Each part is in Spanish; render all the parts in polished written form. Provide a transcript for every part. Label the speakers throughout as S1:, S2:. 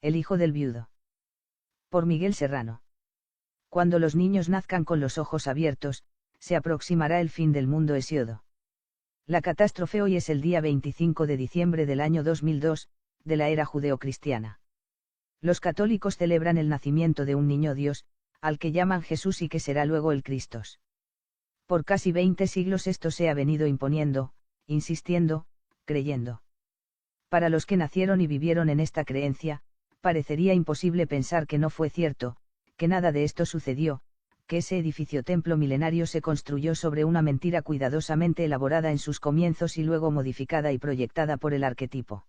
S1: El hijo del viudo. Por Miguel Serrano. Cuando los niños nazcan con los ojos abiertos, se aproximará el fin del mundo. Hesiodo. La catástrofe. Hoy es el día 25 de diciembre del año 2002, de la era judeocristiana. Los católicos celebran el nacimiento de un niño Dios, al que llaman Jesús y que será luego el Cristos. Por casi 20 siglos esto se ha venido imponiendo, insistiendo, creyendo. Para los que nacieron y vivieron en esta creencia, parecería imposible pensar que no fue cierto, que nada de esto sucedió, que ese edificio templo milenario se construyó sobre una mentira cuidadosamente elaborada en sus comienzos y luego modificada y proyectada por el arquetipo.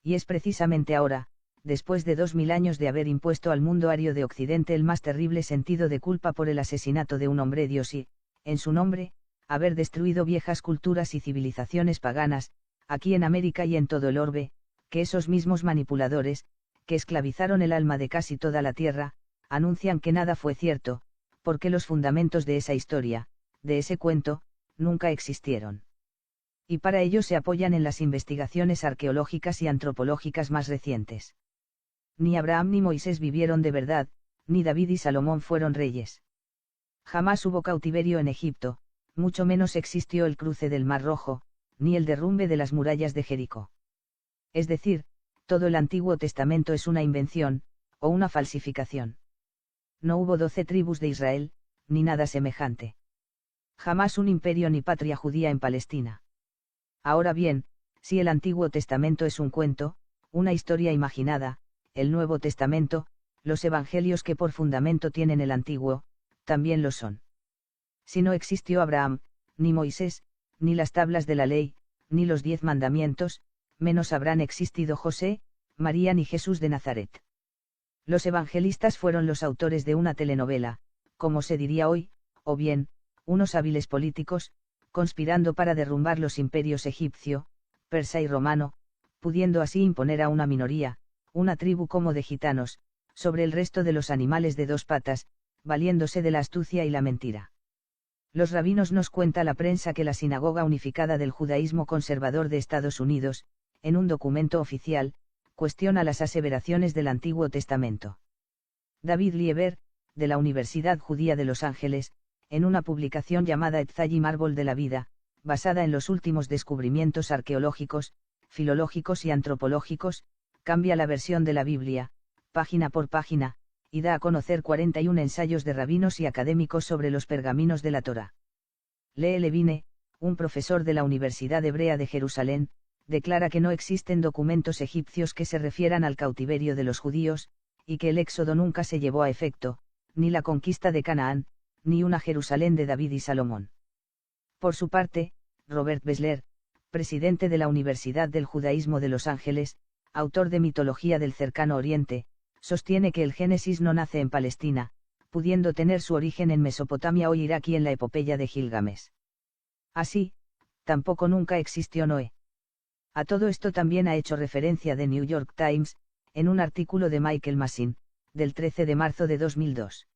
S1: Y es precisamente ahora, después de 2000 años de haber impuesto al mundo ario de Occidente el más terrible sentido de culpa por el asesinato de un hombre Dios y, en su nombre, haber destruido viejas culturas y civilizaciones paganas, aquí en América y en todo el orbe, que esos mismos manipuladores, que esclavizaron el alma de casi toda la tierra, anuncian que nada fue cierto, porque los fundamentos de esa historia, de ese cuento, nunca existieron. Y para ello se apoyan en las investigaciones arqueológicas y antropológicas más recientes. Ni Abraham ni Moisés vivieron de verdad, ni David y Salomón fueron reyes. Jamás hubo cautiverio en Egipto, mucho menos existió el cruce del Mar Rojo, ni el derrumbe de las murallas de Jericó. Es decir, todo el Antiguo Testamento es una invención, o una falsificación. No hubo 12 tribus de Israel, ni nada semejante. Jamás un imperio ni patria judía en Palestina. Ahora bien, si el Antiguo Testamento es un cuento, una historia imaginada, el Nuevo Testamento, los evangelios que por fundamento tienen el Antiguo, también lo son. Si no existió Abraham, ni Moisés, ni las tablas de la ley, ni los 10 mandamientos, menos habrán existido José, María ni Jesús de Nazaret. Los evangelistas fueron los autores de una telenovela, como se diría hoy, o bien, unos hábiles políticos, conspirando para derrumbar los imperios egipcio, persa y romano, pudiendo así imponer a una minoría, una tribu como de gitanos, sobre el resto de los animales de 2 patas, valiéndose de la astucia y la mentira. Los rabinos nos cuenta la prensa que la Sinagoga Unificada del Judaísmo Conservador de Estados Unidos, en un documento oficial, cuestiona las aseveraciones del Antiguo Testamento. David Lieber, de la Universidad Judía de Los Ángeles, en una publicación llamada Etzayim Árbol de la Vida, basada en los últimos descubrimientos arqueológicos, filológicos y antropológicos, cambia la versión de la Biblia, página por página, y da a conocer 41 ensayos de rabinos y académicos sobre los pergaminos de la Torá. Lee Levine, un profesor de la Universidad Hebrea de Jerusalén, declara que no existen documentos egipcios que se refieran al cautiverio de los judíos, y que el éxodo nunca se llevó a efecto, ni la conquista de Canaán, ni una Jerusalén de David y Salomón. Por su parte, Robert Besler, presidente de la Universidad del Judaísmo de Los Ángeles, autor de Mitología del Cercano Oriente, sostiene que el Génesis no nace en Palestina, pudiendo tener su origen en Mesopotamia o Irak y en la epopeya de Gilgamesh. Así, tampoco nunca existió Noé. A todo esto también ha hecho referencia The New York Times, en un artículo de Michael Massin, del 13 de marzo de 2002.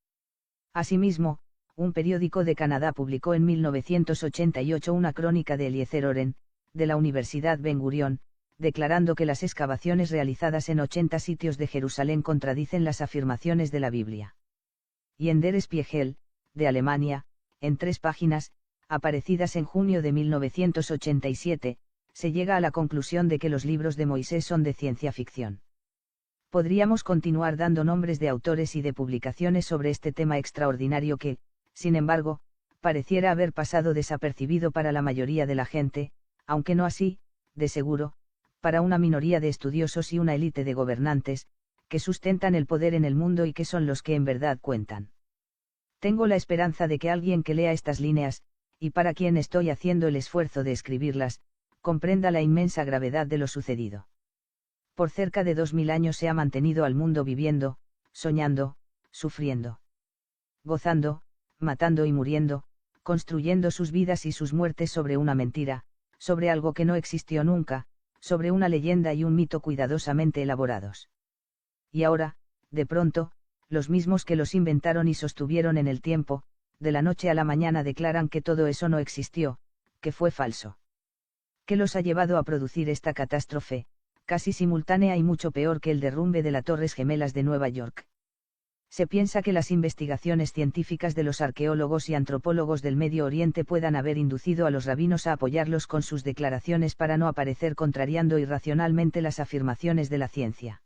S1: Asimismo, un periódico de Canadá publicó en 1988 una crónica de Eliezer Oren, de la Universidad Ben Gurión, declarando que las excavaciones realizadas en 80 sitios de Jerusalén contradicen las afirmaciones de la Biblia. Y en Der Spiegel, de Alemania, en 3 páginas, aparecidas en junio de 1987, se llega a la conclusión de que los libros de Moisés son de ciencia ficción. Podríamos continuar dando nombres de autores y de publicaciones sobre este tema extraordinario que, sin embargo, pareciera haber pasado desapercibido para la mayoría de la gente, aunque no así, de seguro, para una minoría de estudiosos y una élite de gobernantes, que sustentan el poder en el mundo y que son los que en verdad cuentan. Tengo la esperanza de que alguien que lea estas líneas, y para quien estoy haciendo el esfuerzo de escribirlas, comprenda la inmensa gravedad de lo sucedido. Por cerca de 2000 años se ha mantenido al mundo viviendo, soñando, sufriendo, gozando, matando y muriendo, construyendo sus vidas y sus muertes sobre una mentira, sobre algo que no existió nunca, sobre una leyenda y un mito cuidadosamente elaborados. Y ahora, de pronto, los mismos que los inventaron y sostuvieron en el tiempo, de la noche a la mañana declaran que todo eso no existió, que fue falso. ¿Qué los ha llevado a producir esta catástrofe? casi simultánea y mucho peor que el derrumbe de las Torres Gemelas de Nueva York. Se piensa que las investigaciones científicas de los arqueólogos y antropólogos del Medio Oriente puedan haber inducido a los rabinos a apoyarlos con sus declaraciones para no aparecer contrariando irracionalmente las afirmaciones de la ciencia.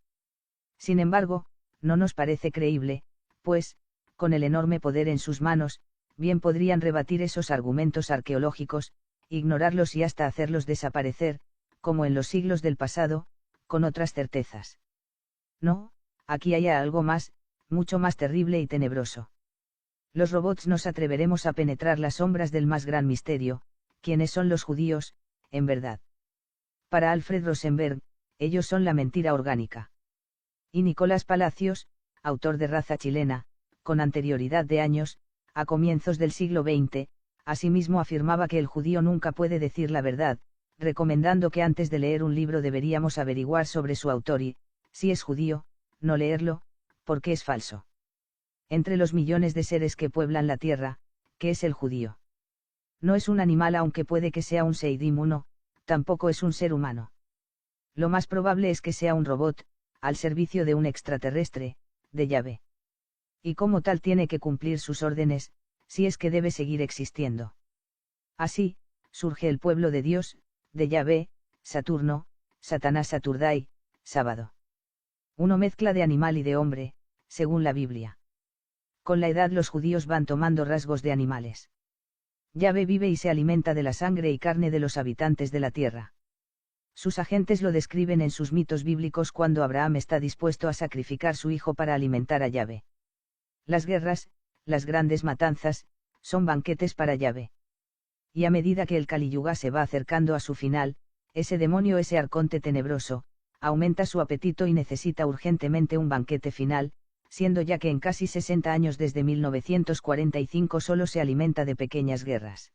S1: Sin embargo, no nos parece creíble, pues, con el enorme poder en sus manos, bien podrían rebatir esos argumentos arqueológicos, ignorarlos y hasta hacerlos desaparecer, como en los siglos del pasado, con otras certezas. No, aquí hay algo más, mucho más terrible y tenebroso. Los robots nos atreveremos a penetrar las sombras del más gran misterio, ¿quiénes son los judíos, en verdad? Para Alfred Rosenberg, ellos son la mentira orgánica. Y Nicolás Palacios, autor de Raza Chilena, con anterioridad de años, a comienzos del siglo XX, asimismo afirmaba que el judío nunca puede decir la verdad, recomendando que antes de leer un libro deberíamos averiguar sobre su autor y, si es judío, no leerlo, porque es falso. Entre los millones de seres que pueblan la tierra, ¿qué es el judío? No es un animal aunque puede que sea un seidim uno, tampoco es un ser humano. Lo más probable es que sea un robot, al servicio de un extraterrestre, de Yahvé. Y como tal tiene que cumplir sus órdenes, si es que debe seguir existiendo. Así, surge el pueblo de Dios, de Yahvé, Saturno, Satanás Saturdai, sábado. Uno mezcla de animal y de hombre, según la Biblia. Con la edad los judíos van tomando rasgos de animales. Yahvé vive y se alimenta de la sangre y carne de los habitantes de la tierra. Sus agentes lo describen en sus mitos bíblicos cuando Abraham está dispuesto a sacrificar su hijo para alimentar a Yahvé. Las guerras, las grandes matanzas, son banquetes para Yahvé. Y a medida que el Kali Yuga se va acercando a su final, ese demonio, ese arconte tenebroso, aumenta su apetito y necesita urgentemente un banquete final, siendo ya que en casi 60 años desde 1945 solo se alimenta de pequeñas guerras.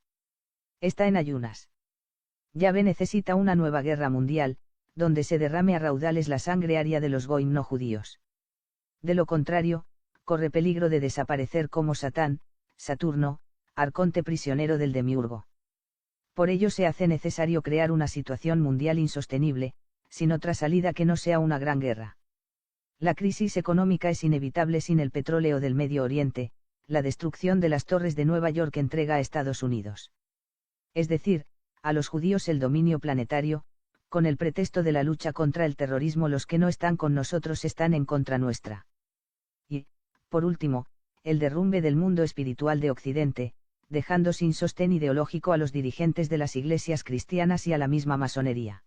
S1: Está en ayunas. Yahvé necesita una nueva guerra mundial, donde se derrame a raudales la sangre aria de los goim no judíos. De lo contrario, corre peligro de desaparecer como Satán, Saturno, arconte prisionero del demiurgo. Por ello se hace necesario crear una situación mundial insostenible, sin otra salida que no sea una gran guerra. La crisis económica es inevitable sin el petróleo del Medio Oriente, la destrucción de las torres de Nueva York entrega a Estados Unidos. Es decir, a los judíos el dominio planetario, con el pretexto de la lucha contra el terrorismo los que no están con nosotros están en contra nuestra. Y, por último, el derrumbe del mundo espiritual de Occidente, dejando sin sostén ideológico a los dirigentes de las iglesias cristianas y a la misma masonería.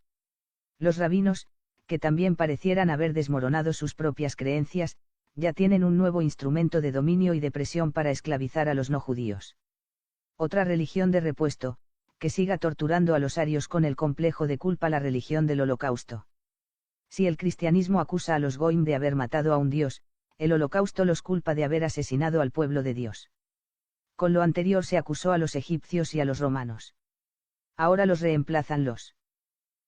S1: Los rabinos, que también parecieran haber desmoronado sus propias creencias, ya tienen un nuevo instrumento de dominio y de presión para esclavizar a los no judíos. Otra religión de repuesto, que siga torturando a los arios con el complejo de culpa, la religión del Holocausto. Si el cristianismo acusa a los goim de haber matado a un dios, el Holocausto los culpa de haber asesinado al pueblo de Dios. Con lo anterior se acusó a los egipcios y a los romanos. Ahora los reemplazan los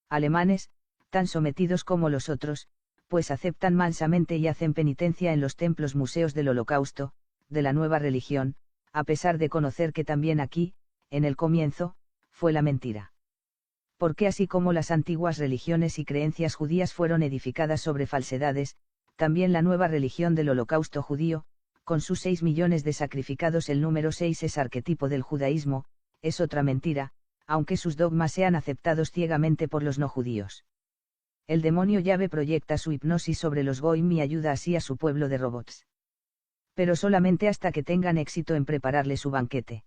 S1: alemanes, tan sometidos como los otros, pues aceptan mansamente y hacen penitencia en los templos museos del Holocausto, de la nueva religión, a pesar de conocer que también aquí, en el comienzo, fue la mentira. Porque así como las antiguas religiones y creencias judías fueron edificadas sobre falsedades, también la nueva religión del Holocausto judío, con sus 6 millones de sacrificados, el número 6 es arquetipo del judaísmo, es otra mentira, aunque sus dogmas sean aceptados ciegamente por los no judíos. El demonio Yahvé proyecta su hipnosis sobre los goim y ayuda así a su pueblo de robots. Pero solamente hasta que tengan éxito en prepararle su banquete.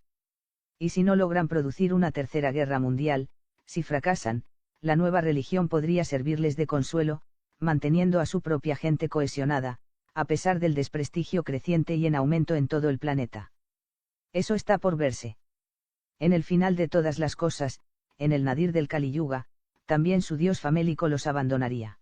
S1: Y si no logran producir una tercera guerra mundial, si fracasan, la nueva religión podría servirles de consuelo, manteniendo a su propia gente cohesionada, a pesar del desprestigio creciente y en aumento en todo el planeta. Eso está por verse. En el final de todas las cosas, en el nadir del Kali Yuga, también su dios famélico los abandonaría.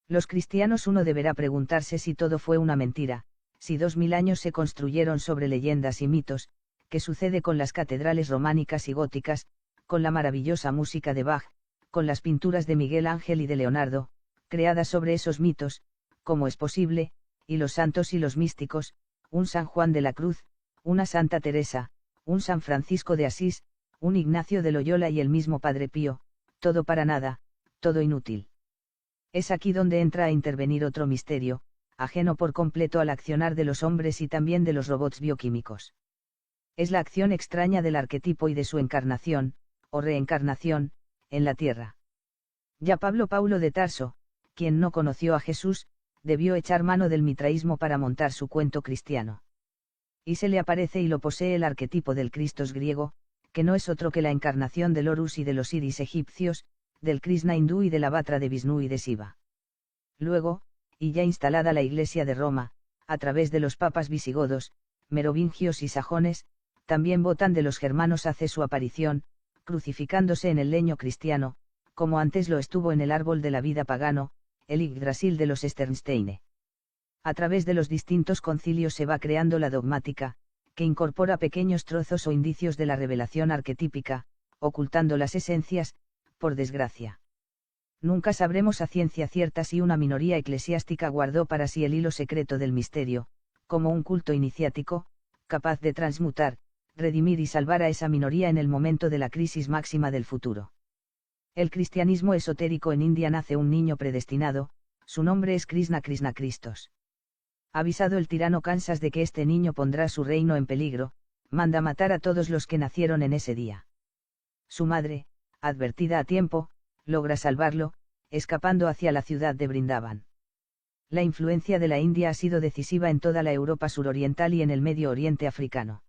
S1: Los cristianos uno deberá preguntarse si todo fue una mentira, si 2000 años se construyeron sobre leyendas y mitos, qué sucede con las catedrales románicas y góticas, con la maravillosa música de Bach, con las pinturas de Miguel Ángel y de Leonardo, creadas sobre esos mitos, cómo es posible, y los santos y los místicos, un San Juan de la Cruz, una Santa Teresa, un San Francisco de Asís, un Ignacio de Loyola y el mismo Padre Pío, todo para nada, todo inútil. Es aquí donde entra a intervenir otro misterio, ajeno por completo al accionar de los hombres y también de los robots bioquímicos. Es la acción extraña del arquetipo y de su encarnación, o reencarnación, en la tierra. Ya Paulo de Tarso, quien no conoció a Jesús, debió echar mano del mitraísmo para montar su cuento cristiano. Y se le aparece y lo posee el arquetipo del Cristos griego, que no es otro que la encarnación del Horus y de los Iris egipcios, del Krishna hindú y de la Vatra de Visnú y de Siva. Luego, y ya instalada la Iglesia de Roma, a través de los papas visigodos, merovingios y sajones, también Botán de los germanos hace su aparición, crucificándose en el leño cristiano, como antes lo estuvo en el árbol de la vida pagano, el Yggdrasil de los Sternsteine. A través de los distintos concilios se va creando la dogmática, que incorpora pequeños trozos o indicios de la revelación arquetípica, ocultando las esencias, por desgracia. Nunca sabremos a ciencia cierta si una minoría eclesiástica guardó para sí el hilo secreto del misterio, como un culto iniciático, capaz de transmutar, redimir y salvar a esa minoría en el momento de la crisis máxima del futuro. El cristianismo esotérico en India nace un niño predestinado, su nombre es Krishna Cristos. Avisado el tirano Kansas de que este niño pondrá su reino en peligro, manda matar a todos los que nacieron en ese día. Su madre, advertida a tiempo, logra salvarlo, escapando hacia la ciudad de Brindavan. La influencia de la India ha sido decisiva en toda la Europa suroriental y en el Medio Oriente africano.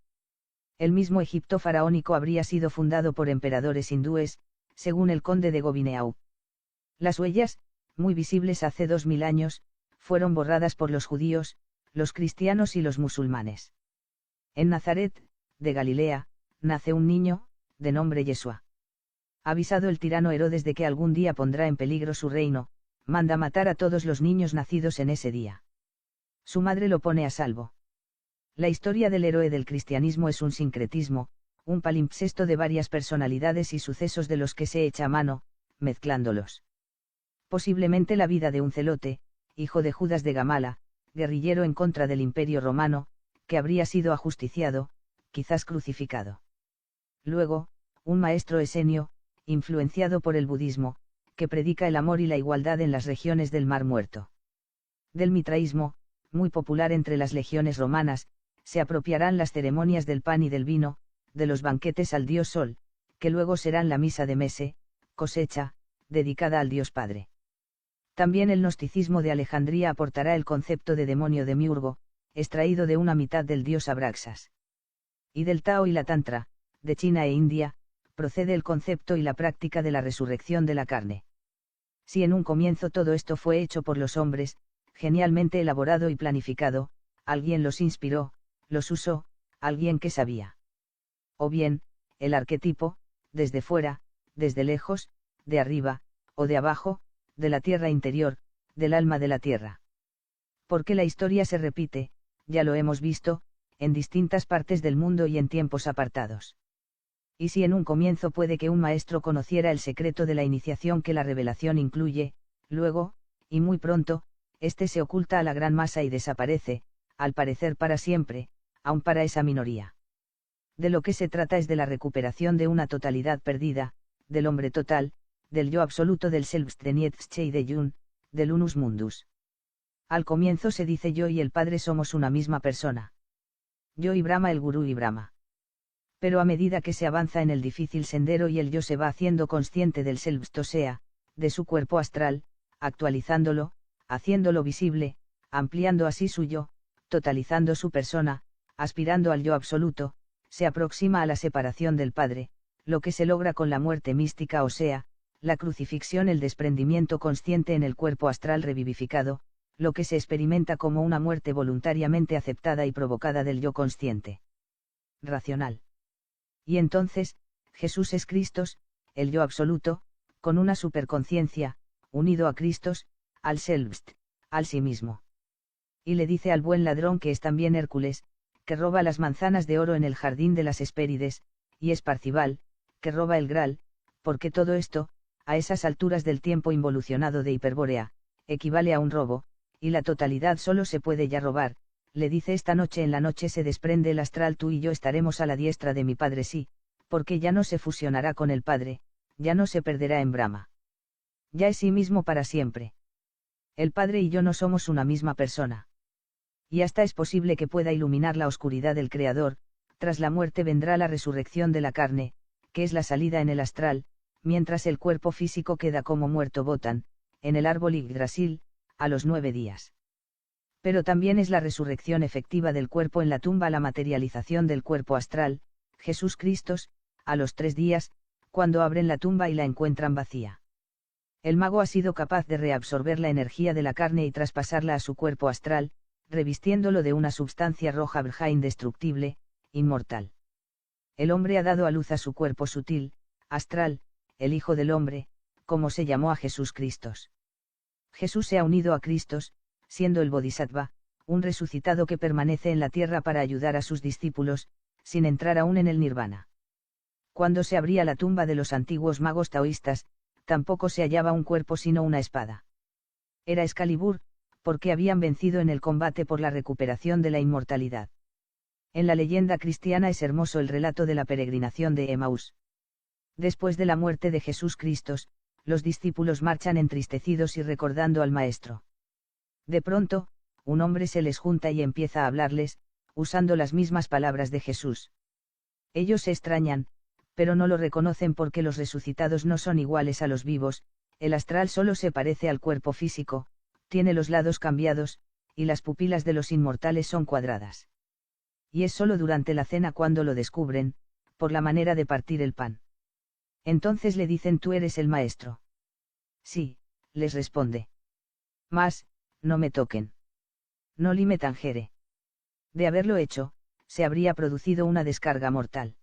S1: El mismo Egipto faraónico habría sido fundado por emperadores hindúes, según el conde de Gobineau. Las huellas, muy visibles hace 2000 años, fueron borradas por los judíos, los cristianos y los musulmanes. En Nazaret, de Galilea, nace un niño, de nombre Yeshua. Avisado el tirano Herodes de que algún día pondrá en peligro su reino, manda matar a todos los niños nacidos en ese día. Su madre lo pone a salvo. La historia del héroe del cristianismo es un sincretismo, un palimpsesto de varias personalidades y sucesos de los que se echa mano, mezclándolos. Posiblemente la vida de un celote, hijo de Judas de Gamala, guerrillero en contra del Imperio Romano, que habría sido ajusticiado, quizás crucificado. Luego, un maestro esenio, influenciado por el budismo, que predica el amor y la igualdad en las regiones del Mar Muerto. Del mitraísmo, muy popular entre las legiones romanas, se apropiarán las ceremonias del pan y del vino, de los banquetes al dios Sol, que luego serán la misa de Mese, cosecha, dedicada al dios Padre. También el gnosticismo de Alejandría aportará el concepto de demonio demiurgo, extraído de una mitad del dios Abraxas. Y del Tao y la Tantra, de China e India, procede el concepto y la práctica de la resurrección de la carne. Si en un comienzo todo esto fue hecho por los hombres, genialmente elaborado y planificado, alguien los inspiró, los usó, alguien que sabía. O bien, el arquetipo, desde fuera, desde lejos, de arriba, o de abajo, de la tierra interior, del alma de la tierra. Porque la historia se repite, ya lo hemos visto, en distintas partes del mundo y en tiempos apartados. Y si en un comienzo puede que un maestro conociera el secreto de la iniciación que la revelación incluye, luego, y muy pronto, éste se oculta a la gran masa y desaparece, al parecer para siempre, aun para esa minoría. De lo que se trata es de la recuperación de una totalidad perdida, del hombre total, del yo absoluto del Selbst de Nietzsche y de Jung, del Unus Mundus. Al comienzo se dice yo y el Padre somos una misma persona. Yo y Brahma, el Gurú y Brahma. Pero a medida que se avanza en el difícil sendero y el yo se va haciendo consciente del Selbst, o sea, de su cuerpo astral, actualizándolo, haciéndolo visible, ampliando así su yo, totalizando su persona, aspirando al yo absoluto, se aproxima a la separación del Padre, lo que se logra con la muerte mística, o sea, la crucifixión, el desprendimiento consciente en el cuerpo astral revivificado, lo que se experimenta como una muerte voluntariamente aceptada y provocada del yo consciente. Racional. Y entonces, Jesús es Cristos, el yo absoluto, con una superconciencia, unido a Cristos, al Selbst, al sí mismo. Y le dice al buen ladrón que es también Hércules, que roba las manzanas de oro en el jardín de las Hespérides, y es Parcival, que roba el Graal, porque todo esto, a esas alturas del tiempo involucionado de Hiperbórea, equivale a un robo, y la totalidad solo se puede ya robar, le dice esta noche en la noche se desprende el astral, tú y yo estaremos a la diestra de mi Padre, sí, porque ya no se fusionará con el Padre, ya no se perderá en Brahma. Ya es sí mismo para siempre. El Padre y yo no somos una misma persona. Y hasta es posible que pueda iluminar la oscuridad del Creador. Tras la muerte vendrá la resurrección de la carne, que es la salida en el astral, mientras el cuerpo físico queda como muerto botan, en el árbol Yggdrasil, a los 9 días. Pero también es la resurrección efectiva del cuerpo en la tumba, la materialización del cuerpo astral, Jesús Cristo, a los 3 días, cuando abren la tumba y la encuentran vacía. El mago ha sido capaz de reabsorber la energía de la carne y traspasarla a su cuerpo astral, revistiéndolo de una substancia roja verja indestructible, inmortal. El hombre ha dado a luz a su cuerpo sutil, astral, el Hijo del Hombre, como se llamó a Jesús Cristo. Jesús se ha unido a Cristo, siendo el Bodhisattva, un resucitado que permanece en la tierra para ayudar a sus discípulos, sin entrar aún en el nirvana. Cuando se abría la tumba de los antiguos magos taoístas, tampoco se hallaba un cuerpo sino una espada. Era Excalibur, porque habían vencido en el combate por la recuperación de la inmortalidad. En la leyenda cristiana es hermoso el relato de la peregrinación de Emaús. Después de la muerte de Jesús Cristo, los discípulos marchan entristecidos y recordando al Maestro. De pronto, un hombre se les junta y empieza a hablarles, usando las mismas palabras de Jesús. Ellos se extrañan, pero no lo reconocen porque los resucitados no son iguales a los vivos, el astral solo se parece al cuerpo físico, tiene los lados cambiados, y las pupilas de los inmortales son cuadradas. Y es solo durante la cena cuando lo descubren, por la manera de partir el pan. Entonces le dicen: «¿Tú eres el Maestro?». «Sí», les responde. «Mas, no me toquen. No li me tangere». De haberlo hecho, se habría producido una descarga mortal.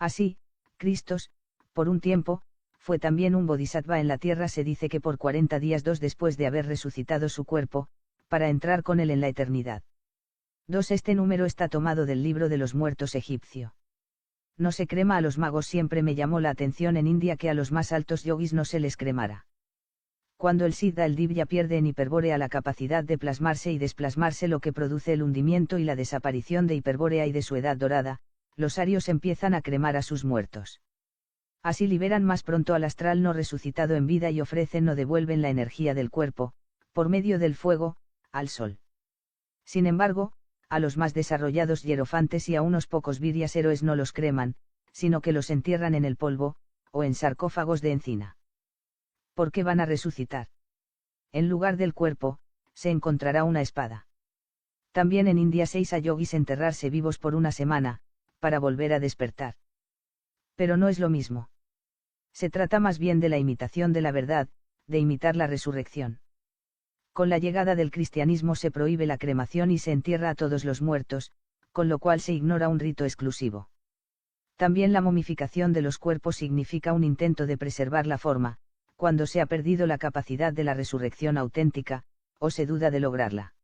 S1: Así, Cristos, por un tiempo, fue también un bodhisattva en la tierra. Se dice que por 40 días después de haber resucitado su cuerpo, para entrar con él en la eternidad. Este número está tomado del libro de los muertos egipcio. No se crema a los magos. Siempre me llamó la atención en India que a los más altos yogis no se les cremara. Cuando el Siddha el Divya pierde en Hiperbórea la capacidad de plasmarse y desplasmarse, lo que produce el hundimiento y la desaparición de Hiperbórea y de su edad dorada, los arios empiezan a cremar a sus muertos. Así liberan más pronto al astral no resucitado en vida y ofrecen o devuelven la energía del cuerpo, por medio del fuego, al sol. Sin embargo, a los más desarrollados hierofantes y a unos pocos virias héroes no los creman, sino que los entierran en el polvo, o en sarcófagos de encina. ¿Por qué van a resucitar? En lugar del cuerpo, se encontrará una espada. También en India 6 a yogis enterrarse vivos por una semana, para volver a despertar. Pero no es lo mismo. Se trata más bien de la imitación de la verdad, de imitar la resurrección. Con la llegada del cristianismo se prohíbe la cremación y se entierra a todos los muertos, con lo cual se ignora un rito exclusivo. También la momificación de los cuerpos significa un intento de preservar la forma, cuando se ha perdido la capacidad de la resurrección auténtica, o se duda de lograrla.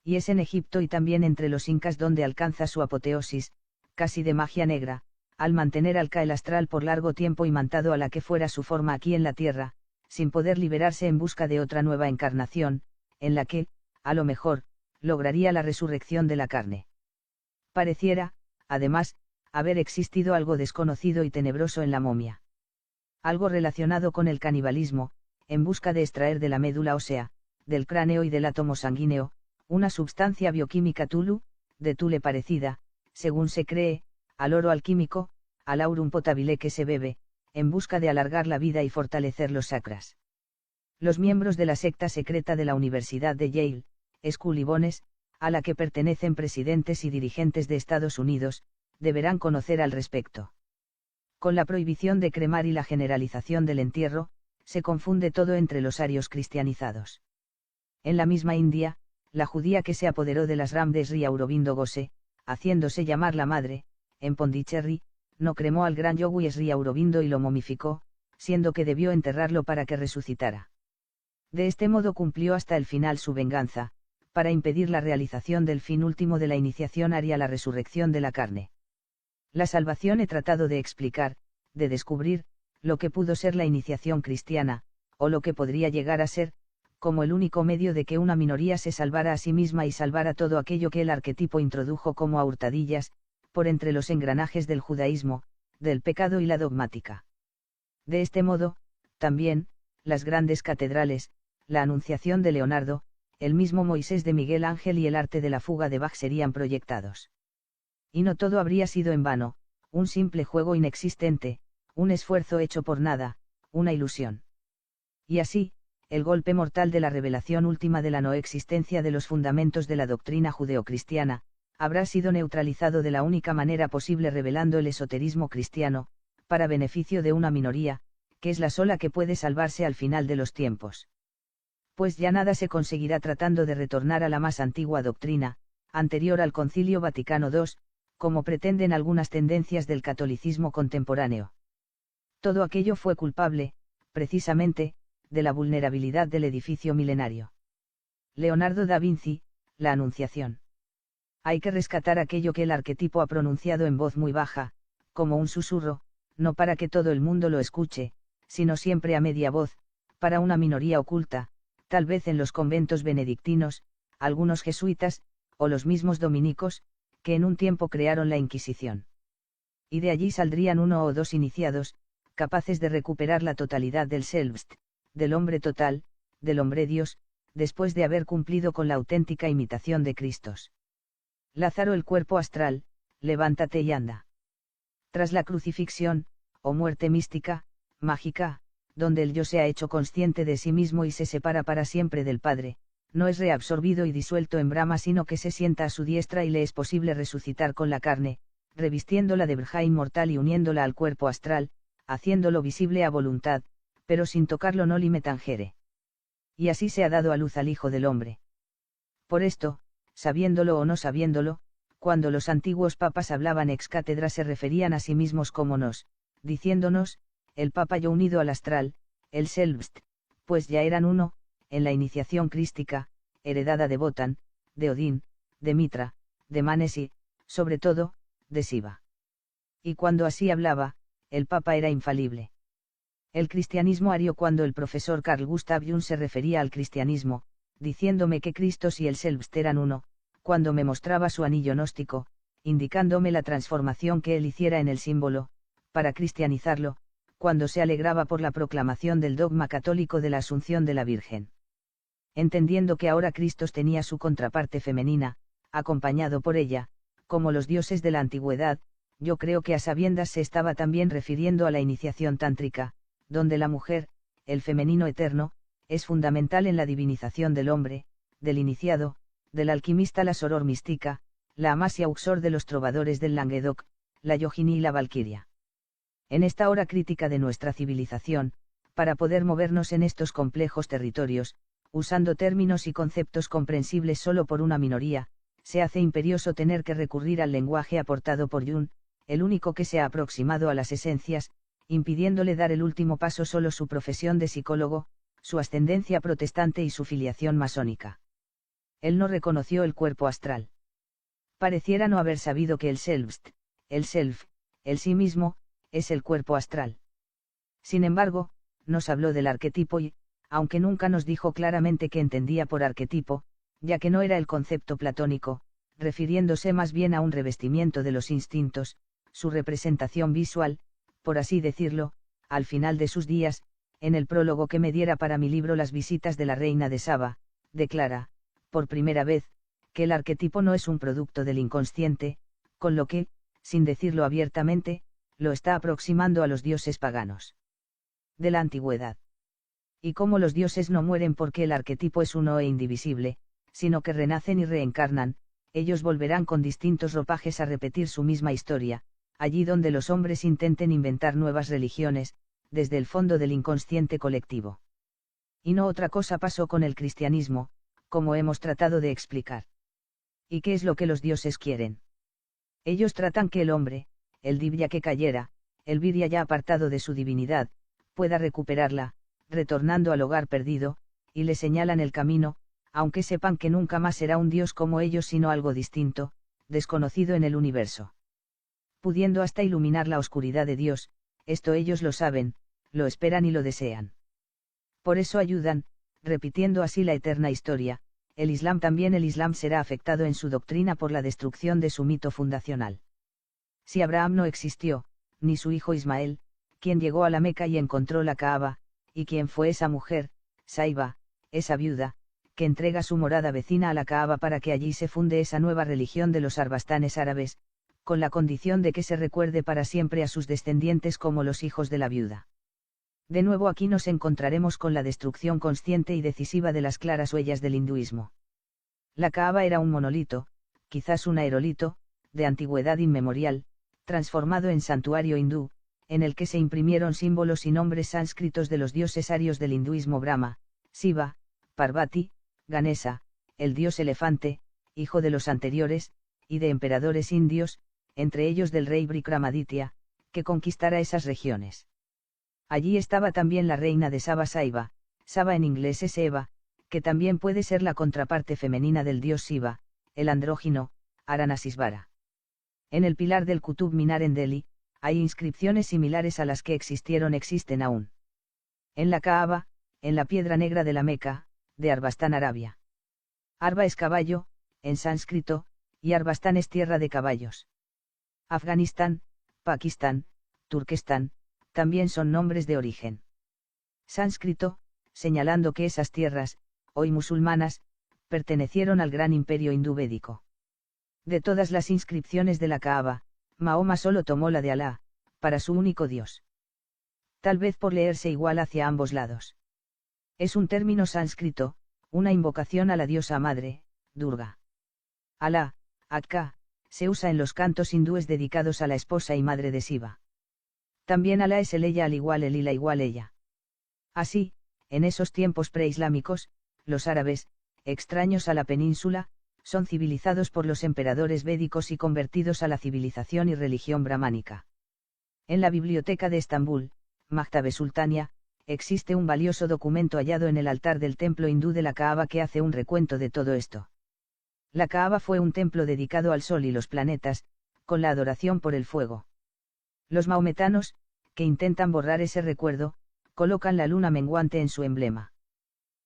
S1: Y es en Egipto y también entre los incas donde alcanza su apoteosis, casi de magia negra, al mantener al el astral por largo tiempo imantado a la que fuera su forma aquí en la tierra, sin poder liberarse en busca de otra nueva encarnación, en la que, a lo mejor, lograría la resurrección de la carne. Pareciera, además, haber existido algo desconocido y tenebroso en la momia. Algo relacionado con el canibalismo, en busca de extraer de la médula ósea, del cráneo y del átomo sanguíneo, una substancia bioquímica tulu, de tule parecida, según se cree, al oro alquímico, al aurum potabile que se bebe, en busca de alargar la vida y fortalecer los chakras. Los miembros de la secta secreta de la Universidad de Yale, School Ibones, a la que pertenecen presidentes y dirigentes de Estados Unidos, deberán conocer al respecto. Con la prohibición de cremar y la generalización del entierro, se confunde todo entre los arios cristianizados. En la misma India, la judía que se apoderó de las Ram de Sri Aurobindo Ghose, haciéndose llamar la madre, en Pondicherry, no cremó al gran yogui Sri Aurobindo y lo momificó, siendo que debió enterrarlo para que resucitara. De este modo cumplió hasta el final su venganza, para impedir la realización del fin último de la iniciación aria, la resurrección de la carne. La salvación he tratado de explicar, de descubrir, lo que pudo ser la iniciación cristiana, o lo que podría llegar a ser, como el único medio de que una minoría se salvara a sí misma y salvara todo aquello que el arquetipo introdujo como a hurtadillas, por entre los engranajes del judaísmo, del pecado y la dogmática. De este modo, también, las grandes catedrales, la Anunciación de Leonardo, el mismo Moisés de Miguel Ángel y el arte de la fuga de Bach serían proyectados. Y no todo habría sido en vano, un simple juego inexistente, un esfuerzo hecho por nada, una ilusión. Y así, el golpe mortal de la revelación última de la no existencia de los fundamentos de la doctrina judeocristiana, habrá sido neutralizado de la única manera posible revelando el esoterismo cristiano, para beneficio de una minoría, que es la sola que puede salvarse al final de los tiempos. Pues ya nada se conseguirá tratando de retornar a la más antigua doctrina, anterior al Concilio Vaticano II, como pretenden algunas tendencias del catolicismo contemporáneo. Todo aquello fue culpable, precisamente, de la vulnerabilidad del edificio milenario. Leonardo da Vinci, la Anunciación. Hay que rescatar aquello que el arquetipo ha pronunciado en voz muy baja, como un susurro, no para que todo el mundo lo escuche, sino siempre a media voz, para una minoría oculta, tal vez en los conventos benedictinos, algunos jesuitas, o los mismos dominicos, que en un tiempo crearon la Inquisición. Y de allí saldrían uno o dos iniciados, capaces de recuperar la totalidad del Selbst, del hombre total, del hombre Dios, después de haber cumplido con la auténtica imitación de Cristos. Lázaro el cuerpo astral, levántate y anda. Tras la crucifixión, o muerte mística, mágica, donde el yo se ha hecho consciente de sí mismo y se separa para siempre del Padre, no es reabsorbido y disuelto en Brahma sino que se sienta a su diestra y le es posible resucitar con la carne, revistiéndola de verja inmortal y uniéndola al cuerpo astral, haciéndolo visible a voluntad, pero sin tocarlo noli me tangere. Y así se ha dado a luz al Hijo del Hombre. Por esto, sabiéndolo o no sabiéndolo, cuando los antiguos papas hablaban ex cátedra se referían a sí mismos como nos, diciéndonos, el Papa yo unido al astral, el Selbst, pues ya eran uno, en la iniciación crística, heredada de Wotan, de Odín, de Mitra, de Manes y, sobre todo, de Siva. Y cuando así hablaba, el Papa era infalible. El cristianismo ario cuando el profesor Carl Gustav Jung se refería al cristianismo, diciéndome que Cristos y el Selbst eran uno, cuando me mostraba su anillo gnóstico, indicándome la transformación que él hiciera en el símbolo, para cristianizarlo, cuando se alegraba por la proclamación del dogma católico de la Asunción de la Virgen. Entendiendo que ahora Cristos tenía su contraparte femenina, acompañado por ella, como los dioses de la antigüedad, yo creo que a sabiendas se estaba también refiriendo a la iniciación tántrica, donde la mujer, el femenino eterno, es fundamental en la divinización del hombre, del iniciado, del alquimista la soror mística, la amasia uxor de los trovadores del Languedoc, la yogini y la valquiria. En esta hora crítica de nuestra civilización, para poder movernos en estos complejos territorios, usando términos y conceptos comprensibles solo por una minoría, se hace imperioso tener que recurrir al lenguaje aportado por Jung, el único que se ha aproximado a las esencias, impidiéndole dar el último paso solo su profesión de psicólogo, su ascendencia protestante y su filiación masónica. Él no reconoció el cuerpo astral. Pareciera no haber sabido que el Selbst, el Self, el sí mismo, es el cuerpo astral. Sin embargo, nos habló del arquetipo y, aunque nunca nos dijo claramente qué entendía por arquetipo, ya que no era el concepto platónico, refiriéndose más bien a un revestimiento de los instintos, su representación visual, por así decirlo, al final de sus días, en el prólogo que me diera para mi libro Las visitas de la reina de Saba, declara, por primera vez, que el arquetipo no es un producto del inconsciente, con lo que, sin decirlo abiertamente, lo está aproximando a los dioses paganos de la antigüedad. Y como los dioses no mueren porque el arquetipo es uno e indivisible, sino que renacen y reencarnan, ellos volverán con distintos ropajes a repetir su misma historia, allí donde los hombres intenten inventar nuevas religiones, desde el fondo del inconsciente colectivo. Y no otra cosa pasó con el cristianismo, como hemos tratado de explicar. ¿Y qué es lo que los dioses quieren? Ellos tratan que el hombre, el divya que cayera, el virya ya apartado de su divinidad, pueda recuperarla, retornando al hogar perdido, y le señalan el camino, aunque sepan que nunca más será un dios como ellos sino algo distinto, desconocido en el universo. Pudiendo hasta iluminar la oscuridad de Dios, esto ellos lo saben, lo esperan y lo desean. Por eso ayudan, repitiendo así la eterna historia, el Islam también el Islam será afectado en su doctrina por la destrucción de su mito fundacional. Si Abraham no existió, ni su hijo Ismael, quien llegó a la Meca y encontró la Kaaba, y quién fue esa mujer, Saiba, esa viuda, que entrega su morada vecina a la Kaaba para que allí se funde esa nueva religión de los arbastanes árabes, con la condición de que se recuerde para siempre a sus descendientes como los hijos de la viuda. De nuevo aquí nos encontraremos con la destrucción consciente y decisiva de las claras huellas del hinduismo. La Kaaba era un monolito, quizás un aerolito, de antigüedad inmemorial, transformado en santuario hindú, en el que se imprimieron símbolos y nombres sánscritos de los dioses arios del hinduismo: Brahma, Shiva, Parvati, Ganesa, el dios elefante, hijo de los anteriores, y de emperadores indios, entre ellos del rey Vikramaditya, que conquistara esas regiones. Allí estaba también la reina de Saba, Saiba, Saba en inglés es Eva, que también puede ser la contraparte femenina del dios Shiva, el andrógino, Aranasisvara. En el pilar del Qutub Minar en Delhi, hay inscripciones similares a las que existen aún. En la Kaaba, en la piedra negra de la Meca, de Arbastán, Arabia. Arba es caballo, en sánscrito, y Arbastán es tierra de caballos. Afganistán, Pakistán, Turquestán, también son nombres de origen sánscrito, señalando que esas tierras, hoy musulmanas, pertenecieron al gran imperio hindú védico. De todas las inscripciones de la Kaaba, Mahoma solo tomó la de Alá, para su único Dios. Tal vez por leerse igual hacia ambos lados. Es un término sánscrito, una invocación a la diosa madre, Durga. Alá, Akka, se usa en los cantos hindúes dedicados a la esposa y madre de Shiva. También Alá es el ella al igual el ila igual ella. Así, en esos tiempos preislámicos, los árabes, extraños a la península, son civilizados por los emperadores védicos y convertidos a la civilización y religión brahmánica. En la biblioteca de Estambul, Maktab-e Sultania, existe un valioso documento hallado en el altar del templo hindú de la Kaaba que hace un recuento de todo esto. La Kaaba fue un templo dedicado al sol y los planetas, con la adoración por el fuego. Los maometanos, que intentan borrar ese recuerdo, colocan la luna menguante en su emblema.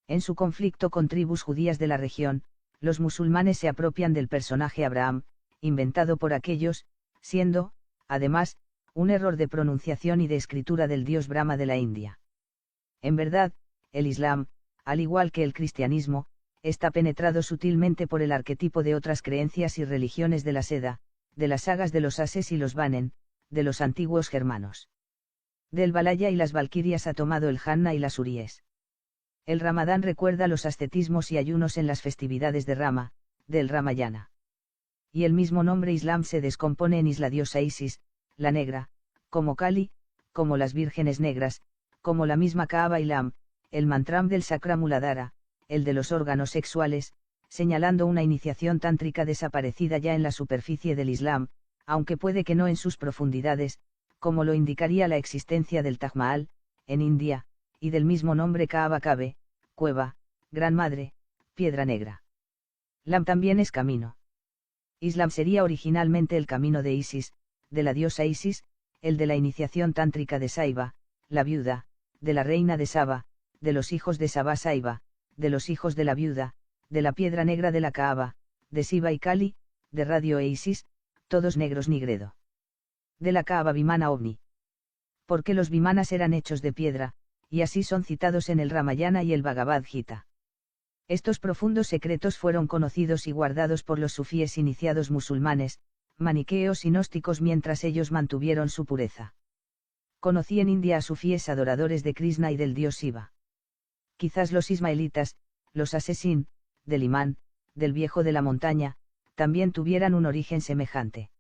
S1: En su conflicto con tribus judías de la región, los musulmanes se apropian del personaje Abraham, inventado por aquellos, siendo, además, un error de pronunciación y de escritura del dios Brahma de la India. En verdad, el Islam, al igual que el cristianismo, está penetrado sutilmente por el arquetipo de otras creencias y religiones de la Seda, de las sagas de los Ases y los Vanen, de los antiguos germanos. Del Valhalla y las Valquirias ha tomado el Janna y las Uríes. El Ramadán recuerda los ascetismos y ayunos en las festividades de Rama, del Ramayana. Y el mismo nombre Islam se descompone en isla diosa Isis, la negra, como Kali, como las vírgenes negras, como la misma Kaaba Ilam, el mantram del Sakra Muladhara, el de los órganos sexuales, señalando una iniciación tántrica desaparecida ya en la superficie del Islam, aunque puede que no en sus profundidades, como lo indicaría la existencia del Taj Mahal, en India, y del mismo nombre Kaaba Kabe, cueva, gran madre, piedra negra. Lam también es camino. Islam sería originalmente el camino de Isis, de la diosa Isis, el de la iniciación tántrica de Saiba, la viuda, de la reina de Saba, de los hijos de Saba Saiba, de los hijos de la viuda, de la piedra negra de la Kaaba, de Shiva y Kali, de Radio e Isis, todos negros nigredo. De la Kaaba Vimana Ovni. Porque los Vimanas eran hechos de piedra, y así son citados en el Ramayana y el Bhagavad Gita. Estos profundos secretos fueron conocidos y guardados por los sufíes iniciados musulmanes, maniqueos y gnósticos mientras ellos mantuvieron su pureza. Conocí en India a sufíes adoradores de Krishna y del dios Shiva. Quizás los ismaelitas, los asesín, del imán, del viejo de la montaña, también tuvieran un origen semejante.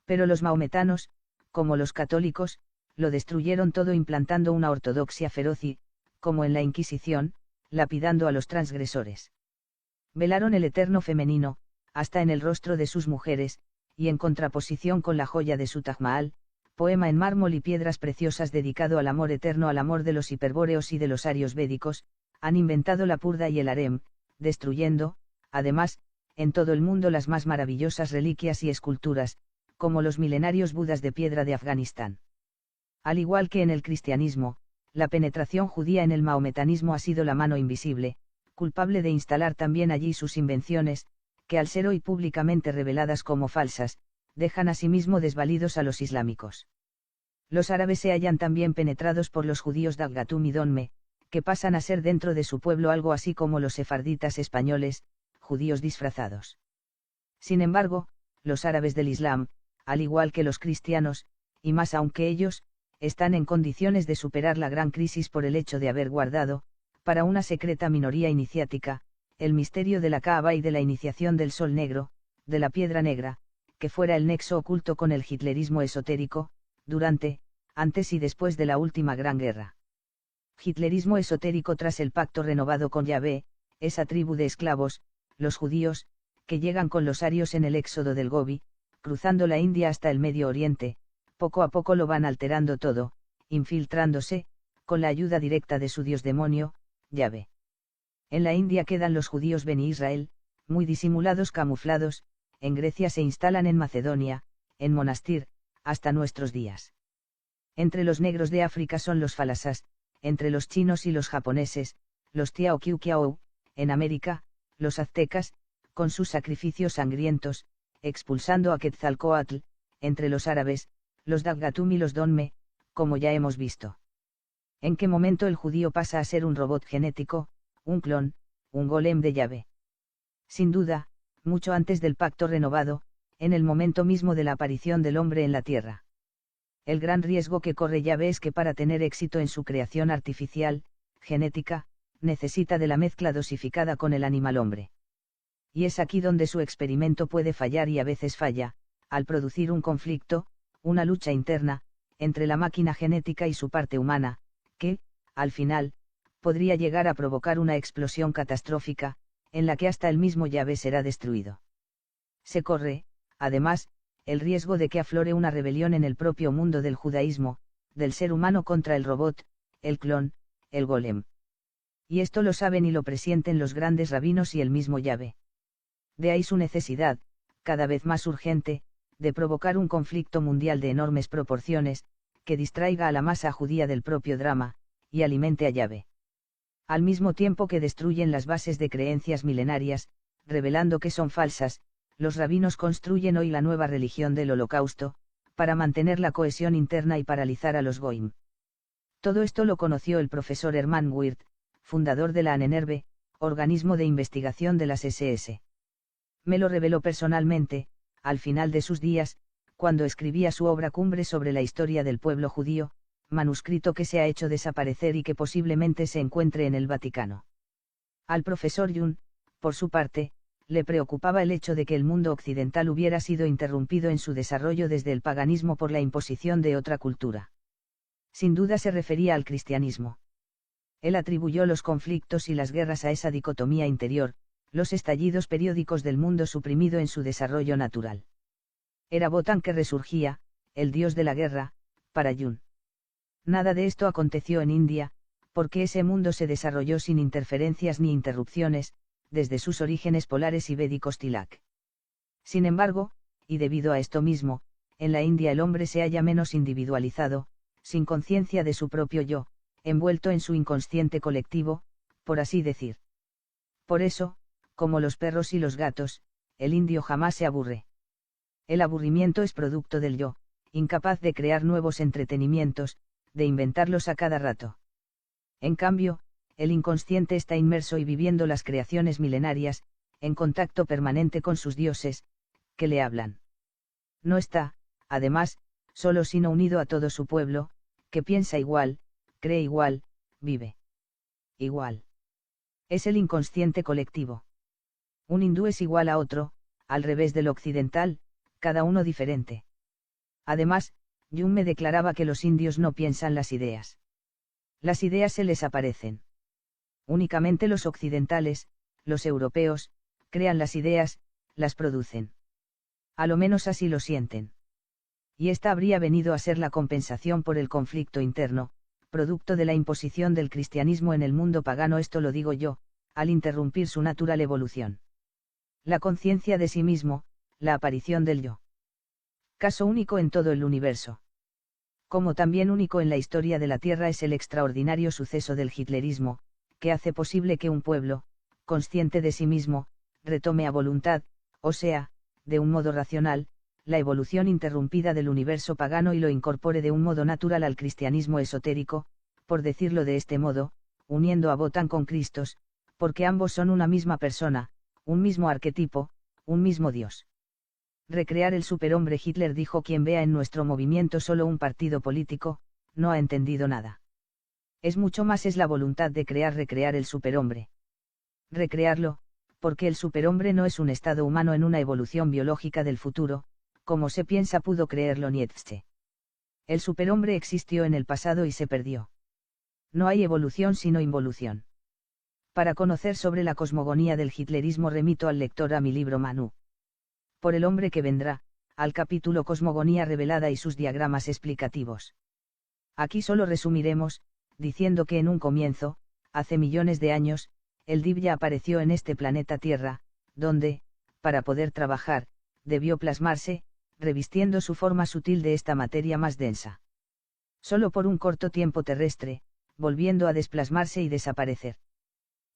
S1: Pero los maometanos, como los católicos, lo destruyeron todo implantando una ortodoxia feroz y, como en la Inquisición, lapidando a los transgresores. Velaron el eterno femenino, hasta en el rostro de sus mujeres, y en contraposición con la joya de su Taj Mahal, poema en mármol y piedras preciosas dedicado al amor eterno, al amor de los hiperbóreos y de los arios védicos, han inventado la purda y el harem, destruyendo, además, en todo el mundo las más maravillosas reliquias y esculturas, como los milenarios budas de piedra de Afganistán. Al igual que en el cristianismo, la penetración judía en el mahometanismo ha sido la mano invisible, culpable de instalar también allí sus invenciones, que al ser hoy públicamente reveladas como falsas, dejan asimismo desvalidos a los islámicos. Los árabes se hallan también penetrados por los judíos de Aggatum y Donme, que pasan a ser dentro de su pueblo algo así como los sefarditas españoles, judíos disfrazados. Sin embargo, los árabes del Islam, al igual que los cristianos, y más aún que ellos, están en condiciones de superar la gran crisis por el hecho de haber guardado, para una secreta minoría iniciática, el misterio de la Kaaba y de la iniciación del Sol Negro, de la Piedra Negra, que fuera el nexo oculto con el hitlerismo esotérico, durante, antes y después de la última Gran Guerra. Hitlerismo esotérico tras el pacto renovado con Yahvé, esa tribu de esclavos, los judíos, que llegan con los arios en el éxodo del Gobi, cruzando la India hasta el Medio Oriente, poco a poco lo van alterando todo, infiltrándose, con la ayuda directa de su dios demonio, Yahvé. En la India quedan los judíos Beni Israel, muy disimulados, camuflados, en Grecia se instalan en Macedonia, en Monastir, hasta nuestros días. Entre los negros de África son los falasás, entre los chinos y los japoneses, los Tiaoqiuqiao, en América, los aztecas, con sus sacrificios sangrientos, expulsando a Quetzalcóatl, entre los árabes, los Daggatum y los Donme, como ya hemos visto. ¿En qué momento el judío pasa a ser un robot genético, un clon, un golem de Yahvé? Sin duda, mucho antes del pacto renovado, en el momento mismo de la aparición del hombre en la tierra. El gran riesgo que corre Yahvé es que para tener éxito en su creación artificial, genética, necesita de la mezcla dosificada con el animal hombre. Y es aquí donde su experimento puede fallar y a veces falla, al producir un conflicto, una lucha interna, entre la máquina genética y su parte humana, que, al final, podría llegar a provocar una explosión catastrófica, en la que hasta el mismo Yahvé será destruido. Se corre, además, el riesgo de que aflore una rebelión en el propio mundo del judaísmo, del ser humano contra el robot, el clon, el golem. Y esto lo saben y lo presienten los grandes rabinos y el mismo Yahvé. De ahí su necesidad, cada vez más urgente, de provocar un conflicto mundial de enormes proporciones, que distraiga a la masa judía del propio drama, y alimente a Yahvé. Al mismo tiempo que destruyen las bases de creencias milenarias, revelando que son falsas, los rabinos construyen hoy la nueva religión del Holocausto, para mantener la cohesión interna y paralizar a los Goim. Todo esto lo conoció el profesor Hermann Wirth, fundador de la Ahnenerbe, organismo de investigación de las SS. Me lo reveló personalmente, al final de sus días, cuando escribía su obra cumbre sobre la historia del pueblo judío, manuscrito que se ha hecho desaparecer y que posiblemente se encuentre en el Vaticano. Al profesor Jung, por su parte, le preocupaba el hecho de que el mundo occidental hubiera sido interrumpido en su desarrollo desde el paganismo por la imposición de otra cultura. Sin duda se refería al cristianismo. Él atribuyó los conflictos y las guerras a esa dicotomía interior, los estallidos periódicos del mundo suprimido en su desarrollo natural. Era Botán que resurgía, el dios de la guerra, para Jung. Nada de esto aconteció en India, porque ese mundo se desarrolló sin interferencias ni interrupciones, desde sus orígenes polares y védicos Tilak. Sin embargo, y debido a esto mismo, en la India el hombre se halla menos individualizado, sin conciencia de su propio yo, envuelto en su inconsciente colectivo, por así decir. Por eso, como los perros y los gatos, el indio jamás se aburre. El aburrimiento es producto del yo, incapaz de crear nuevos entretenimientos, de inventarlos a cada rato. En cambio, el inconsciente está inmerso y viviendo las creaciones milenarias, en contacto permanente con sus dioses, que le hablan. No está, además, solo sino unido a todo su pueblo, que piensa igual, cree igual, vive igual. Es el inconsciente colectivo. Un hindú es igual a otro, al revés del occidental, cada uno diferente. Además, Jung me declaraba que los indios no piensan las ideas. Las ideas se les aparecen. Únicamente los occidentales, los europeos, crean las ideas, las producen. A lo menos así lo sienten. Y esta habría venido a ser la compensación por el conflicto interno, producto de la imposición del cristianismo en el mundo pagano, esto lo digo yo, al interrumpir su natural evolución. La conciencia de sí mismo, la aparición del yo. Caso único en todo el universo. Como también único en la historia de la Tierra es el extraordinario suceso del hitlerismo, que hace posible que un pueblo, consciente de sí mismo, retome a voluntad, o sea, de un modo racional, la evolución interrumpida del universo pagano y lo incorpore de un modo natural al cristianismo esotérico, por decirlo de este modo, uniendo a Wotan con Christos, porque ambos son una misma persona, un mismo arquetipo, un mismo Dios. Recrear el superhombre. Hitler dijo: quien vea en nuestro movimiento solo un partido político, no ha entendido nada. Es mucho más, es la voluntad de recrear el superhombre. Recrearlo, porque el superhombre no es un estado humano en una evolución biológica del futuro, como se piensa pudo creerlo Nietzsche. El superhombre existió en el pasado y se perdió. No hay evolución sino involución. Para conocer sobre la cosmogonía del hitlerismo remito al lector a mi libro Manu. Por el hombre que vendrá, al capítulo Cosmogonía revelada y sus diagramas explicativos. Aquí solo resumiremos, diciendo que en un comienzo, hace millones de años, el Divya apareció en este planeta Tierra, donde, para poder trabajar, debió plasmarse, revistiendo su forma sutil de esta materia más densa. Solo por un corto tiempo terrestre, volviendo a desplasmarse y desaparecer.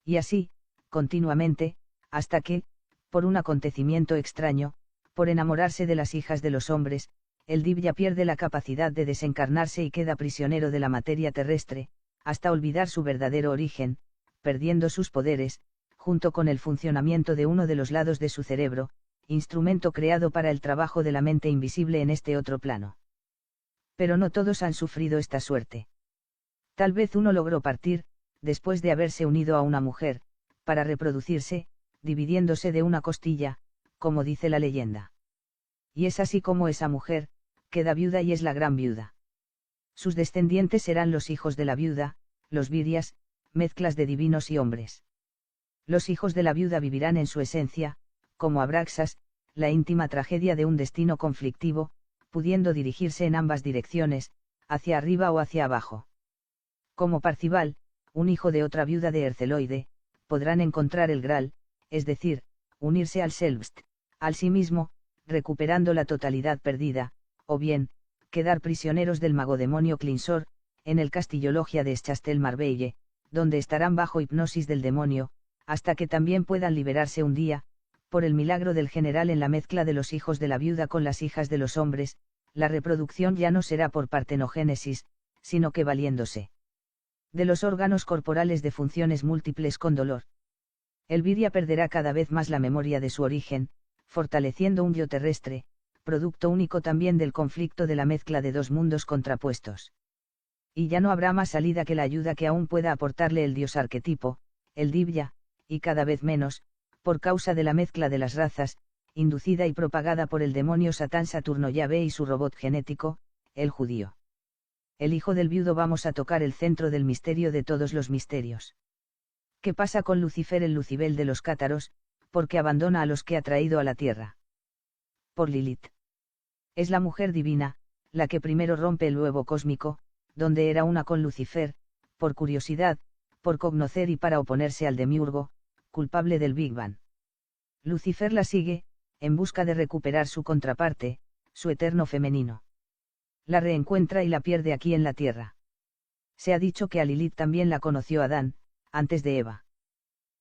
S1: Y así, continuamente, hasta que, por un acontecimiento extraño, por enamorarse de las hijas de los hombres, el Divya pierde la capacidad de desencarnarse y queda prisionero de la materia terrestre, hasta olvidar su verdadero origen, perdiendo sus poderes, junto con el funcionamiento de uno de los lados de su cerebro, instrumento creado para el trabajo de la mente invisible en este otro plano. Pero no todos han sufrido esta suerte. Tal vez uno logró partir, después de haberse unido a una mujer, para reproducirse, dividiéndose de una costilla, como dice la leyenda. Y es así como esa mujer, queda viuda y es la gran viuda. Sus descendientes serán los hijos de la viuda, los virias, mezclas de divinos y hombres. Los hijos de la viuda vivirán en su esencia, como Abraxas, la íntima tragedia de un destino conflictivo, pudiendo dirigirse en ambas direcciones, hacia arriba o hacia abajo. Como Parcival, un hijo de otra viuda de Herceloide, podrán encontrar el Graal, es decir, unirse al Selbst, al sí mismo, recuperando la totalidad perdida, o bien, quedar prisioneros del magodemonio Clinsor, en el castillo logia de Chastel-Marbelle, donde estarán bajo hipnosis del demonio, hasta que también puedan liberarse un día, por el milagro del general en la mezcla de los hijos de la viuda con las hijas de los hombres, la reproducción ya no será por partenogénesis, sino que valiéndose de los órganos corporales de funciones múltiples con dolor. El Virya perderá cada vez más la memoria de su origen, fortaleciendo un yo terrestre, producto único también del conflicto de la mezcla de dos mundos contrapuestos. Y ya no habrá más salida que la ayuda que aún pueda aportarle el dios arquetipo, el Divya, y cada vez menos, por causa de la mezcla de las razas, inducida y propagada por el demonio Satán Saturno Yahvé y su robot genético, el judío. El hijo del viudo. Vamos a tocar el centro del misterio de todos los misterios. ¿Qué pasa con Lucifer, el Lucibel de los cátaros, porque abandona a los que ha traído a la tierra? Por Lilith. Es la mujer divina, la que primero rompe el huevo cósmico, donde era una con Lucifer, por curiosidad, por cognocer y para oponerse al demiurgo, culpable del Big Bang. Lucifer la sigue, en busca de recuperar su contraparte, su eterno femenino. La reencuentra y la pierde aquí en la tierra. Se ha dicho que a Lilith también la conoció Adán, antes de Eva.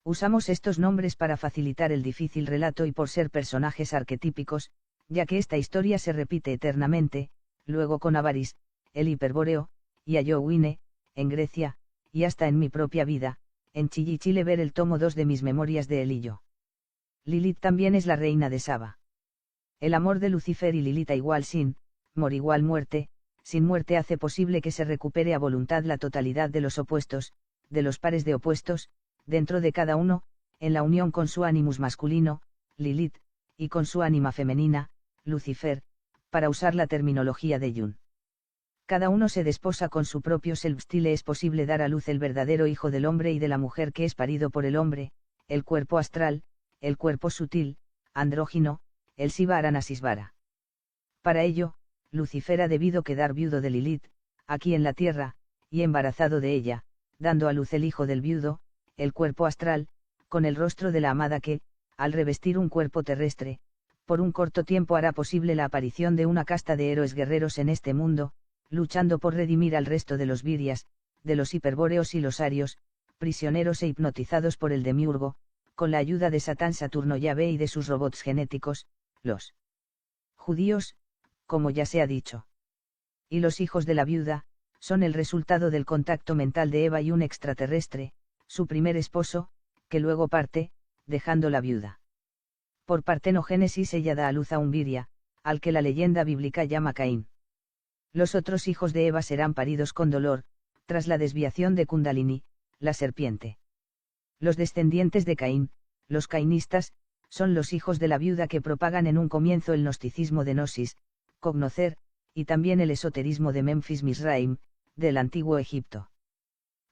S1: Usamos estos nombres para facilitar el difícil relato y por ser personajes arquetípicos, ya que esta historia se repite eternamente, luego con Avaris, el hiperbóreo, y a Yowine, en Grecia, y hasta en mi propia vida, en Chillichile ver el tomo 2 de mis memorias de Elillo. Lilith también es la reina de Saba. El amor de Lucifer y Lilith a igual sin, mor igual muerte, sin muerte hace posible que se recupere a voluntad la totalidad de los opuestos, de los pares de opuestos, dentro de cada uno, en la unión con su animus masculino, Lilith, y con su ánima femenina, Lucifer, para usar la terminología de Jung. Cada uno se desposa con su propio self-style. Es posible dar a luz el verdadero hijo del hombre y de la mujer que es parido por el hombre, el cuerpo astral, el cuerpo sutil, andrógino, el Siva Aranasisvara. Para ello, Lucifer ha debido quedar viudo de Lilith, aquí en la tierra, y embarazado de ella, dando a luz el hijo del viudo, el cuerpo astral, con el rostro de la amada que, al revestir un cuerpo terrestre, por un corto tiempo hará posible la aparición de una casta de héroes guerreros en este mundo, luchando por redimir al resto de los virias, de los hiperbóreos y los arios, prisioneros e hipnotizados por el demiurgo, con la ayuda de Satán Saturno Yahvé y de sus robots genéticos, los judíos, como ya se ha dicho. Y los hijos de la viuda, son el resultado del contacto mental de Eva y un extraterrestre, su primer esposo, que luego parte, dejando la viuda. Por partenogénesis ella da a luz a un Viria, al que la leyenda bíblica llama Caín. Los otros hijos de Eva serán paridos con dolor, tras la desviación de Kundalini, la serpiente. Los descendientes de Caín, los cainistas, son los hijos de la viuda que propagan en un comienzo el gnosticismo de Gnosis, cognocer, y también el esoterismo de Memphis Misraim, del antiguo Egipto.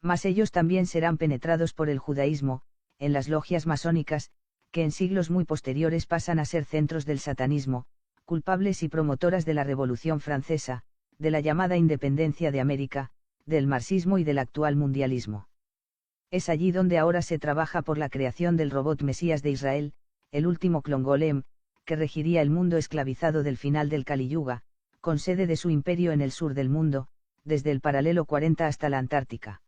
S1: Mas ellos también serán penetrados por el judaísmo, en las logias masónicas, que en siglos muy posteriores pasan a ser centros del satanismo, culpables y promotoras de la Revolución Francesa, de la llamada independencia de América, del marxismo y del actual mundialismo. Es allí donde ahora se trabaja por la creación del robot Mesías de Israel, el último clon Golem, que regiría el mundo esclavizado del final del Kali Yuga, con sede de su imperio en el sur del mundo, desde el paralelo 40 hasta la Antártica.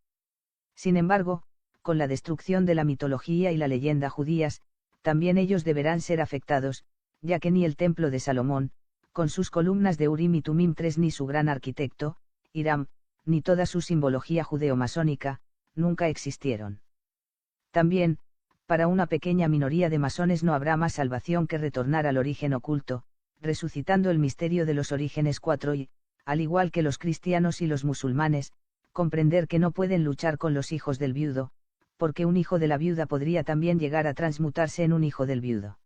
S1: Sin embargo, con la destrucción de la mitología y la leyenda judías, también ellos deberán ser afectados, ya que ni el templo de Salomón, con sus columnas de Urim y Tumim III ni su gran arquitecto, Hiram, ni toda su simbología judeo-masónica, nunca existieron. También, para una pequeña minoría de masones no habrá más salvación que retornar al origen oculto, resucitando el misterio de los orígenes 4 y, al igual que los cristianos y los musulmanes, comprender que no pueden luchar con los hijos del viudo, porque un hijo de la viuda podría también llegar a transmutarse en un hijo del viudo.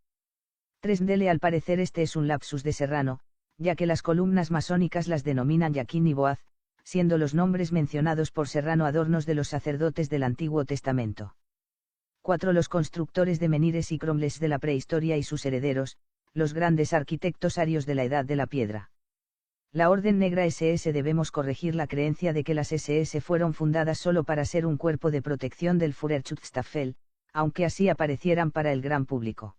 S1: 3. Al parecer este es un lapsus de Serrano, ya que las columnas masónicas las denominan Yaquín y Boaz, siendo los nombres mencionados por Serrano adornos de los sacerdotes del Antiguo Testamento. 4. Los constructores de menhires y cromlechs de la prehistoria y sus herederos, los grandes arquitectos arios de la Edad de la Piedra. La Orden Negra SS. Debemos corregir la creencia de que las SS fueron fundadas solo para ser un cuerpo de protección del Führerschutzstaffel, aunque así aparecieran para el gran público.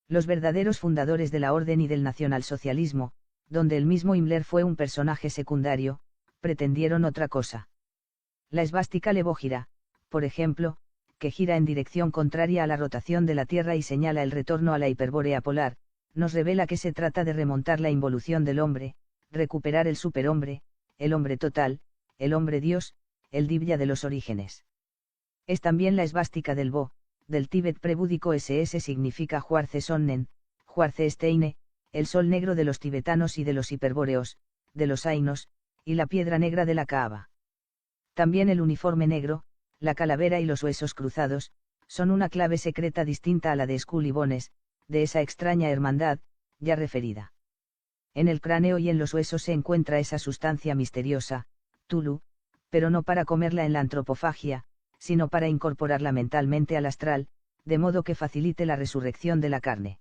S1: Los verdaderos fundadores de la Orden y del nacionalsocialismo, donde el mismo Himmler fue un personaje secundario, pretendieron otra cosa. La esvástica levógira, por ejemplo, que gira en dirección contraria a la rotación de la Tierra y señala el retorno a la hiperbórea polar, nos revela que se trata de remontar la involución del hombre, recuperar el superhombre, el hombre total, el hombre Dios, el Divya de los orígenes. Es también la esvástica del Bo, del Tíbet prebúdico. SS significa Huarce Sonnen, Huarce Steine, el sol negro de los tibetanos y de los hiperbóreos, de los ainos, y la piedra negra de la Kaaba. También el uniforme negro, la calavera y los huesos cruzados, son una clave secreta distinta a la de Skull y Bones, de esa extraña hermandad, ya referida. En el cráneo y en los huesos se encuentra esa sustancia misteriosa, Tulu, pero no para comerla en la antropofagia, sino para incorporarla mentalmente al astral, de modo que facilite la resurrección de la carne.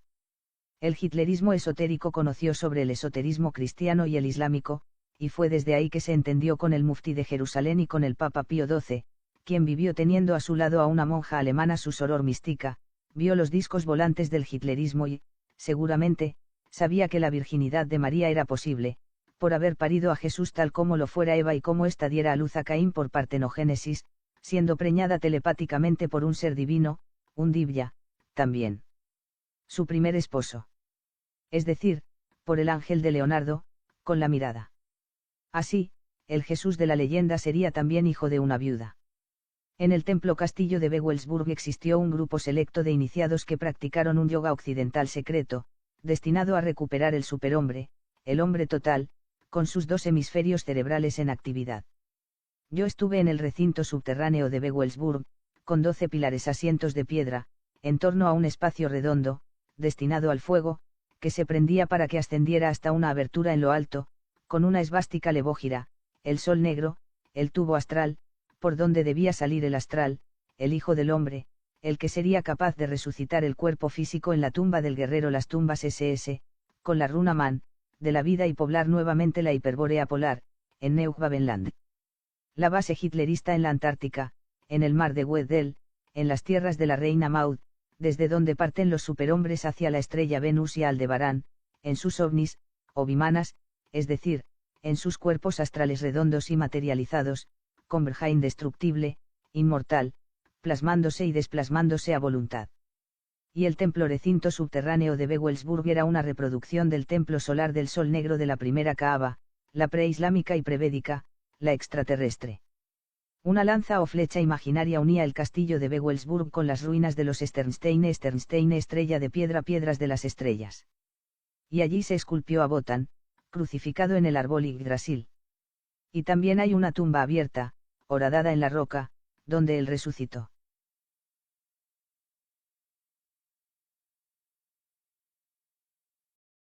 S1: El hitlerismo esotérico conoció sobre el esoterismo cristiano y el islámico, y fue desde ahí que se entendió con el muftí de Jerusalén y con el Papa Pío XII, quien vivió teniendo a su lado a una monja alemana su soror mística, vio los discos volantes del hitlerismo y, seguramente, sabía que la virginidad de María era posible, por haber parido a Jesús tal como lo fuera Eva y como ésta diera a luz a Caín por partenogénesis, siendo preñada telepáticamente por un ser divino, un Divya, también. Su primer esposo. Es decir, por el ángel de Leonardo, con la mirada. Así, el Jesús de la leyenda sería también hijo de una viuda. En el templo castillo de Bewelsburg existió un grupo selecto de iniciados que practicaron un yoga occidental secreto, destinado a recuperar el superhombre, el hombre total, con sus dos hemisferios cerebrales en actividad. Yo estuve en el recinto subterráneo de Bewelsburg, con 12 pilares asientos de piedra, en torno a un espacio redondo, destinado al fuego, que se prendía para que ascendiera hasta una abertura en lo alto, con una esvástica levógira, el sol negro, el tubo astral, por donde debía salir el astral, el Hijo del Hombre, el que sería capaz de resucitar el cuerpo físico en la tumba del guerrero, las tumbas SS, con la runa Man, de la vida y poblar nuevamente la hiperbórea polar, en Neuchwabenland. La base hitlerista en la Antártica, en el mar de Weddell, en las tierras de la reina Maud, desde donde parten los superhombres hacia la estrella Venus y Aldebarán, en sus ovnis, o vimanas, es decir, en sus cuerpos astrales redondos y materializados, con verja indestructible, inmortal, plasmándose y desplasmándose a voluntad. Y el templo recinto subterráneo de Bewelsburg era una reproducción del templo solar del sol negro de la primera Kaaba, la preislámica y prevédica, la extraterrestre. Una lanza o flecha imaginaria unía el castillo de Beowulfsburg con las ruinas de los Sternsteine, estrella de piedra, piedras de las estrellas. Y allí se esculpió a Wotan, crucificado en el árbol Yggdrasil. Y también hay una tumba abierta, horadada en la roca, donde él resucitó.